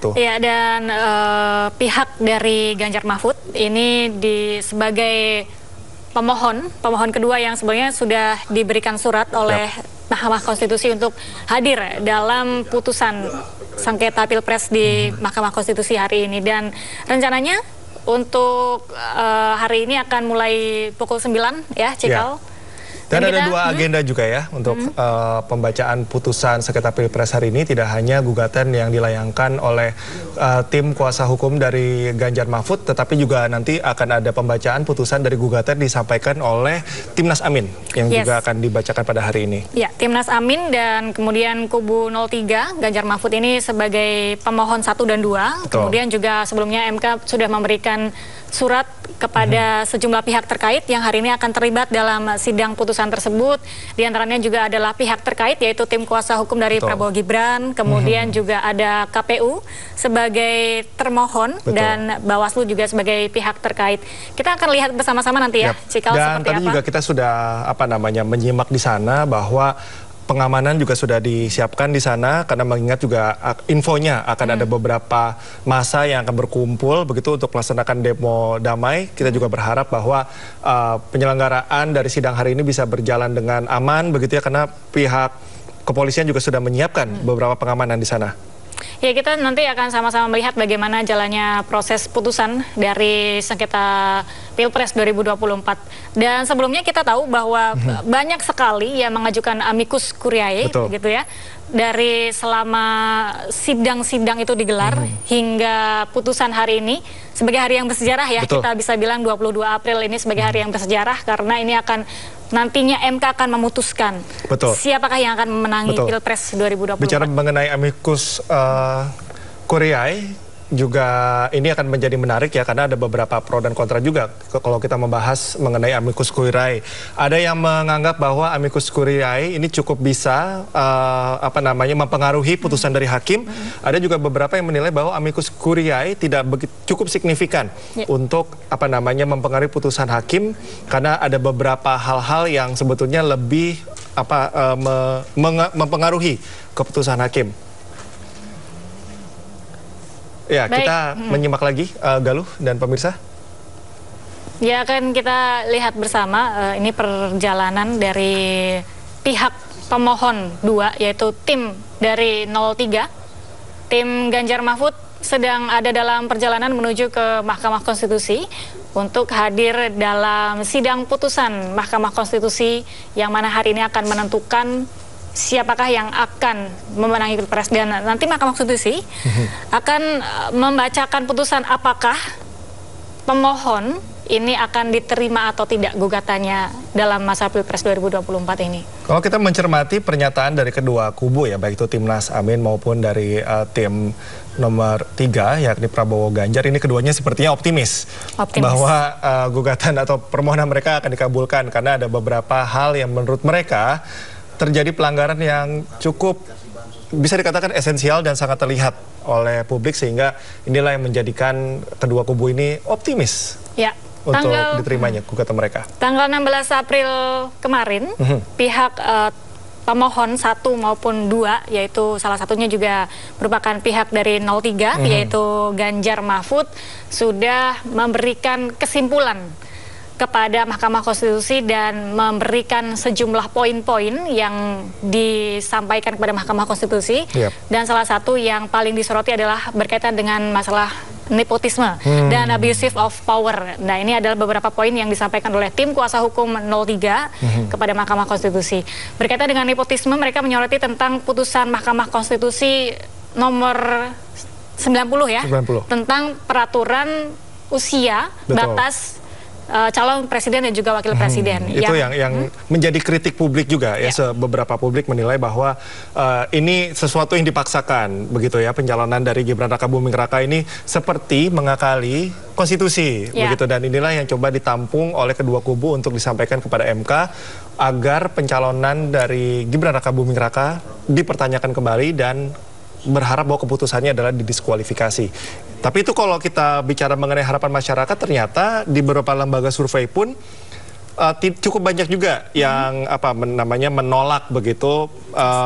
Tuh. Ya, dan pihak dari Ganjar Mahfud ini sebagai pemohon kedua yang sebenarnya sudah diberikan surat oleh Mahkamah Konstitusi untuk hadir dalam putusan sengketa Pilpres di Mahkamah Konstitusi hari ini. Dan rencananya untuk hari ini akan mulai pukul 9 ya, Cikal. Dan ada dua agenda juga ya untuk pembacaan putusan sengketa Pilpres hari ini. Tidak hanya gugatan yang dilayangkan oleh tim kuasa hukum dari Ganjar Mahfud, tetapi juga nanti akan ada pembacaan putusan dari gugatan disampaikan oleh Timnas Amin yang juga akan dibacakan pada hari ini. Ya, Timnas Amin dan kemudian kubu 03 Ganjar Mahfud ini sebagai pemohon 1 dan 2. Betul. Kemudian juga sebelumnya MK sudah memberikan surat kepada sejumlah pihak terkait yang hari ini akan terlibat dalam sidang putusan tersebut. Di antaranya juga adalah pihak terkait, yaitu tim kuasa hukum dari Prabowo Gibran, kemudian juga ada KPU sebagai termohon dan Bawaslu juga sebagai pihak terkait. Kita akan lihat bersama-sama nanti ya, Cikal, dan tadi juga kita sudah menyimak di sana bahwa pengamanan juga sudah disiapkan di sana karena mengingat juga infonya akan ada beberapa massa yang akan berkumpul begitu untuk melaksanakan demo damai. Kita juga berharap bahwa penyelenggaraan dari sidang hari ini bisa berjalan dengan aman begitu ya, karena pihak kepolisian juga sudah menyiapkan beberapa pengamanan di sana. Ya, kita nanti akan sama-sama melihat bagaimana jalannya proses putusan dari sengketa Pilpres 2024. Dan sebelumnya kita tahu bahwa banyak sekali yang mengajukan amicus curiae, gitu ya. Dari selama sidang-sidang itu digelar hingga putusan hari ini sebagai hari yang bersejarah ya. Kita bisa bilang 22 April ini sebagai hari yang bersejarah karena ini akan nantinya MK akan memutuskan siapakah yang akan memenangi Pilpres 2024. Bicara mengenai amicus curiae juga ini akan menjadi menarik ya, karena ada beberapa pro dan kontra juga kalau kita membahas mengenai amicus curiae. Ada yang menganggap bahwa amicus curiae ini cukup bisa mempengaruhi putusan dari hakim. Ada juga beberapa yang menilai bahwa amicus curiae tidak cukup signifikan untuk mempengaruhi putusan hakim, karena ada beberapa hal-hal yang sebetulnya lebih mempengaruhi keputusan hakim. Ya, kita menyimak lagi, Galuh dan pemirsa. Ya, akan kita lihat bersama ini perjalanan dari pihak pemohon 2, yaitu tim dari 03. Tim Ganjar Mahfud sedang ada dalam perjalanan menuju ke Mahkamah Konstitusi untuk hadir dalam sidang putusan Mahkamah Konstitusi yang mana hari ini akan menentukan siapakah yang akan memenangi Pilpres. Dan nanti Mahkamah Konstitusi akan membacakan putusan apakah pemohon ini akan diterima atau tidak gugatannya dalam masa Pilpres 2024 ini. Kalau kita mencermati pernyataan dari kedua kubu ya, baik itu Timnas Amin maupun dari tim nomor 3 yakni Prabowo Ganjar, ini keduanya sepertinya optimis. Bahwa gugatan atau permohonan mereka akan dikabulkan karena ada beberapa hal yang menurut mereka terjadi pelanggaran yang cukup bisa dikatakan esensial dan sangat terlihat oleh publik, sehingga inilah yang menjadikan kedua kubu ini optimis untuk diterimanya gugatan mereka. Tanggal 16 April kemarin, pihak pemohon 1 maupun 2, yaitu salah satunya juga merupakan pihak dari 03, yaitu Ganjar Mahfud, sudah memberikan kesimpulan kepada Mahkamah Konstitusi dan memberikan sejumlah poin-poin yang disampaikan kepada Mahkamah Konstitusi. Dan salah satu yang paling disoroti adalah berkaitan dengan masalah nepotisme dan abusive of power. Nah, ini adalah beberapa poin yang disampaikan oleh tim kuasa hukum 03 kepada Mahkamah Konstitusi. Berkaitan dengan nepotisme, mereka menyoroti tentang putusan Mahkamah Konstitusi nomor 90 ya, tentang peraturan usia batas calon presiden dan juga wakil presiden. Itu yang menjadi kritik publik juga ya. Beberapa publik menilai bahwa ini sesuatu yang dipaksakan begitu ya, pencalonan dari Gibran Rakabuming Raka ini seperti mengakali konstitusi begitu, dan inilah yang coba ditampung oleh kedua kubu untuk disampaikan kepada MK agar pencalonan dari Gibran Rakabuming Raka dipertanyakan kembali dan berharap bahwa keputusannya adalah didiskualifikasi. Tapi itu kalau kita bicara mengenai harapan masyarakat, ternyata di beberapa lembaga survei pun cukup banyak juga yang menolak begitu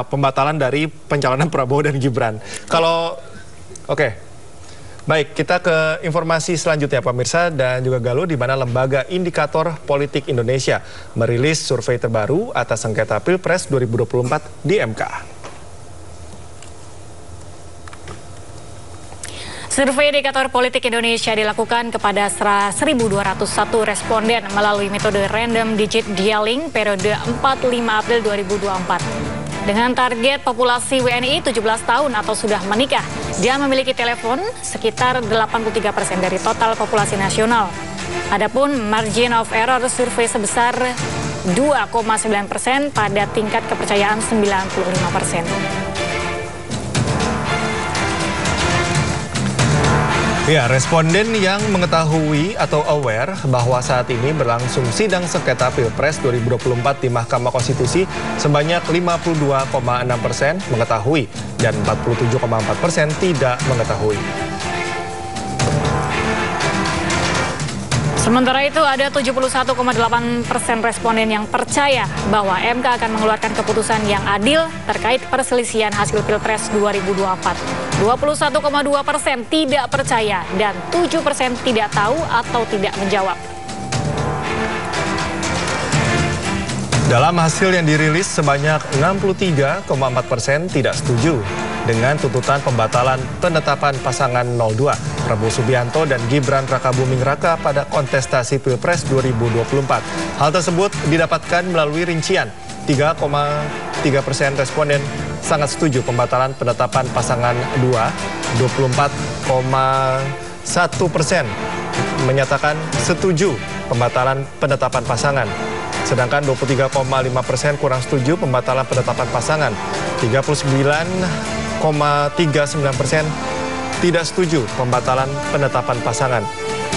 pembatalan dari pencalonan Prabowo dan Gibran. Kalau Oke. Baik, kita ke informasi selanjutnya pemirsa dan juga Galuh, di mana Lembaga Indikator Politik Indonesia merilis survei terbaru atas sengketa Pilpres 2024 di MK. Survei Indikator Politik Indonesia dilakukan kepada 1.201 responden melalui metode random digit dialing periode 4-5 April 2024. Dengan target populasi WNI 17 tahun atau sudah menikah dan memiliki telepon sekitar 83% dari total populasi nasional. Adapun margin of error survei sebesar 2,9% pada tingkat kepercayaan 95%. Ya, responden yang mengetahui atau aware bahwa saat ini berlangsung sidang sengketa Pilpres 2024 di Mahkamah Konstitusi sebanyak 52,6% mengetahui dan 47,4% tidak mengetahui. Sementara itu ada 71,8% responden yang percaya bahwa MK akan mengeluarkan keputusan yang adil terkait perselisihan hasil Pilpres 2024. 21,2% tidak percaya dan 7% tidak tahu atau tidak menjawab. Dalam hasil yang dirilis, sebanyak 63,4% tidak setuju dengan tuntutan pembatalan penetapan pasangan 02 Prabowo Subianto dan Gibran Rakabuming Raka pada kontestasi Pilpres 2024. Hal tersebut didapatkan melalui rincian 3,3% responden sangat setuju pembatalan penetapan pasangan 2, 24,1% menyatakan setuju pembatalan penetapan pasangan. Sedangkan 23,5% kurang setuju pembatalan penetapan pasangan. 39,39% tidak setuju pembatalan penetapan pasangan.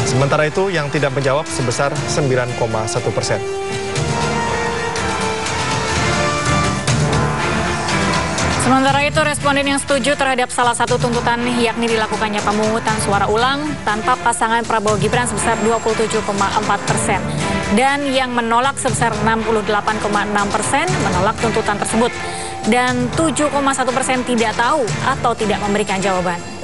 Sementara itu yang tidak menjawab sebesar 9,1%. Sementara itu, responden yang setuju terhadap salah satu tuntutan yakni dilakukannya pemungutan suara ulang tanpa pasangan Prabowo Gibran sebesar 27,4%. Dan yang menolak sebesar 68,6% menolak tuntutan tersebut. Dan 7,1% tidak tahu atau tidak memberikan jawaban.